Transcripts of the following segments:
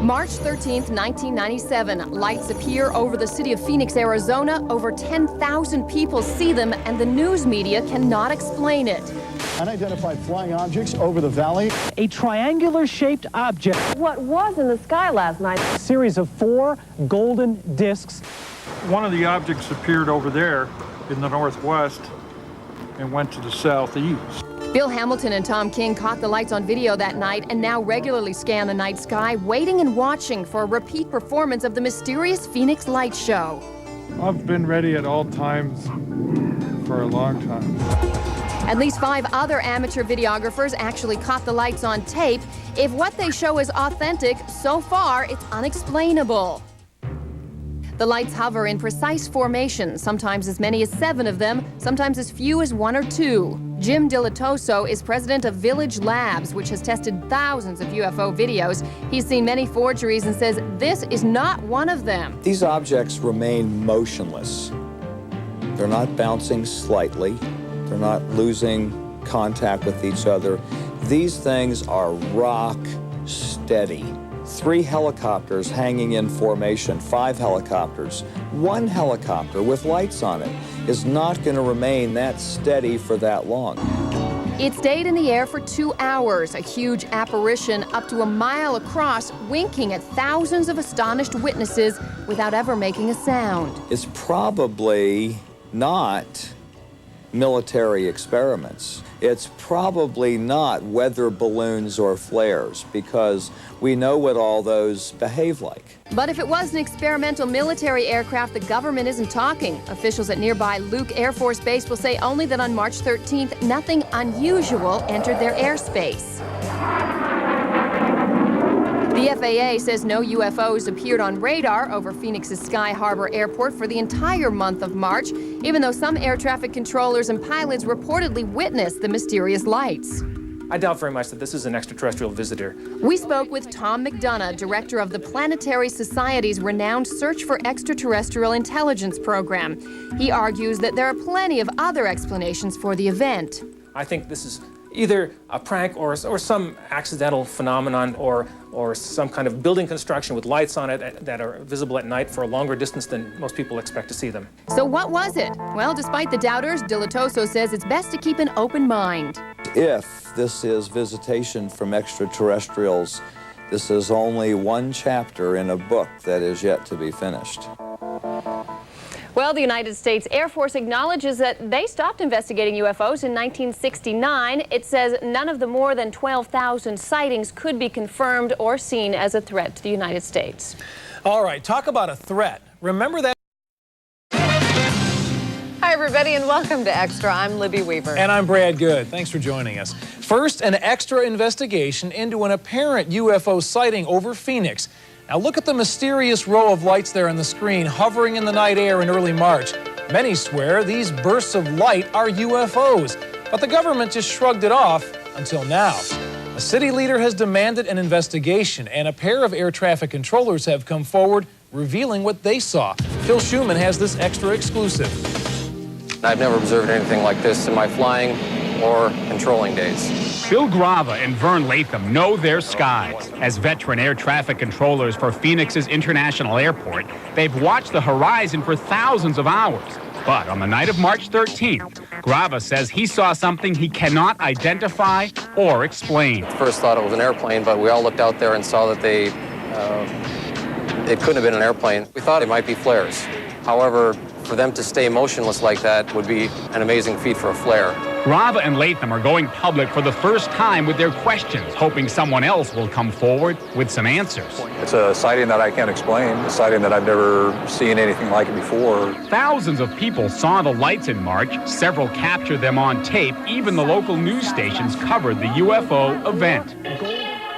March 13th, 1997, lights appear over the city of Phoenix, Arizona. Over 10,000 people see them, and the news media cannot explain it. Unidentified flying objects over the valley. A triangular-shaped object. What was in the sky last night? A series of 4 golden discs. One of the objects appeared over there in the northwest and went to the southeast. Bill Hamilton and Tom King caught the lights on video that night and now regularly scan the night sky, waiting and watching for a repeat performance of the mysterious Phoenix Light Show. I've been ready at all times for a long time. At least 5 other amateur videographers actually caught the lights on tape. If what they show is authentic, so far it's unexplainable. The lights hover in precise formation, sometimes as many as 7 of them, sometimes as few as 1 or 2. Jim Dilatoso is president of Village Labs, which has tested thousands of UFO videos. He's seen many forgeries and says this is not one of them. These objects remain motionless. They're not bouncing slightly. They're not losing contact with each other. These things are rock steady. 3 helicopters hanging in formation, 5 helicopters. 1 helicopter with lights on it is not going to remain that steady for that long. It stayed in the air for 2 hours, a huge apparition up to a mile across, winking at thousands of astonished witnesses without ever making a sound. It's probably not military experiments. It's probably not weather balloons or flares, because we know what all those behave like. But if it was an experimental military aircraft, the government isn't talking. Officials at nearby Luke Air Force Base will say only that on March 13th, nothing unusual entered their airspace. The FAA says no UFOs appeared on radar over Phoenix's Sky Harbor Airport for the entire month of March, even though some air traffic controllers and pilots reportedly witnessed the mysterious lights. I doubt very much that this is an extraterrestrial visitor. We spoke with Tom McDonough, director of the Planetary Society's renowned Search for Extraterrestrial Intelligence program. He argues that there are plenty of other explanations for the event. I think this is either a prank or some accidental phenomenon or some kind of building construction with lights on it that are visible at night for a longer distance than most people expect to see them. So what was it? Well, despite the doubters, Dilatoso says it's best to keep an open mind. If this is visitation from extraterrestrials, this is only one chapter in a book that is yet to be finished. Well, the United States Air Force acknowledges that they stopped investigating UFOs in 1969. It says none of the more than 12,000 sightings could be confirmed or seen as a threat to the United States. All right, talk about a threat. Remember that? Hi, everybody, and welcome to Extra. I'm Libby Weaver. And I'm Brad Good. Thanks for joining us. First, an extra investigation into an apparent UFO sighting over Phoenix. Now look at the mysterious row of lights there on the screen hovering in the night air in early March. Many swear these bursts of light are UFOs, but the government just shrugged it off until now. A city leader has demanded an investigation, and a pair of air traffic controllers have come forward revealing what they saw. Phil Schuman has this extra exclusive. I've never observed anything like this in my flying or controlling days. Bill Grava and Vern Latham know their skies. As veteran air traffic controllers for Phoenix's International Airport, they've watched the horizon for thousands of hours. But on the night of March 13th, Grava says he saw something he cannot identify or explain. First thought it was an airplane, but we all looked out there and saw that it couldn't have been an airplane. We thought it might be flares. However, for them to stay motionless like that would be an amazing feat for a flare. Grava and Latham are going public for the first time with their questions, hoping someone else will come forward with some answers. It's a sighting that I can't explain, a sighting that I've never seen anything like it before. Thousands of people saw the lights in March. Several captured them on tape. Even the local news stations covered the UFO event.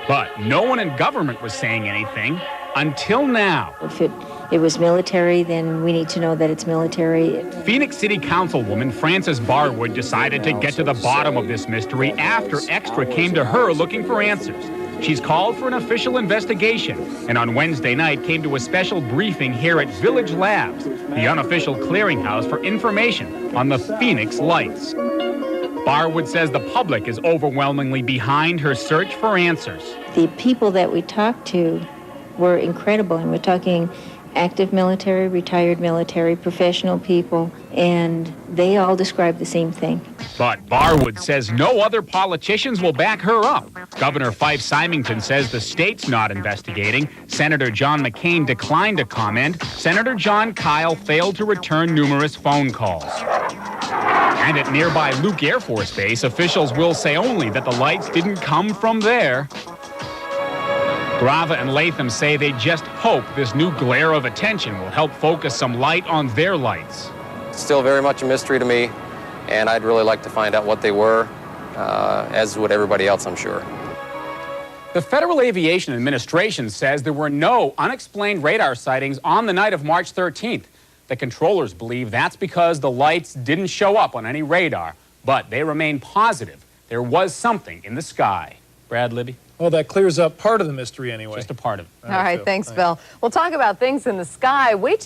But no one in government was saying anything until now. If it was military, then we need to know that it's military. Phoenix City Councilwoman Frances Barwood decided to get to the bottom of this mystery after Extra came to her looking for answers. She's called for an official investigation, and on Wednesday night came to a special briefing here at Village Labs, the unofficial clearinghouse for information on the Phoenix lights. Barwood says the public is overwhelmingly behind her search for answers. The people that we talked to were incredible, and we're talking active military, retired military, professional people, and they all describe the same thing. But Barwood says no other politicians will back her up. Governor Fife Symington says the state's not investigating. Senator John McCain declined to comment. Senator John Kyle failed to return numerous phone calls. And at nearby Luke Air Force Base, officials will say only that the lights didn't come from there. Grava and Latham say they just hope this new glare of attention will help focus some light on their lights. Still very much a mystery to me, and I'd really like to find out what they were, as would everybody else, I'm sure. The Federal Aviation Administration says there were no unexplained radar sightings on the night of March 13th. The controllers believe that's because the lights didn't show up on any radar, but they remain positive there was something in the sky. Brad, Libby? Well, that clears up part of the mystery anyway. Just a part of it. All right, thanks, Bill. We'll talk about things in the sky. Wait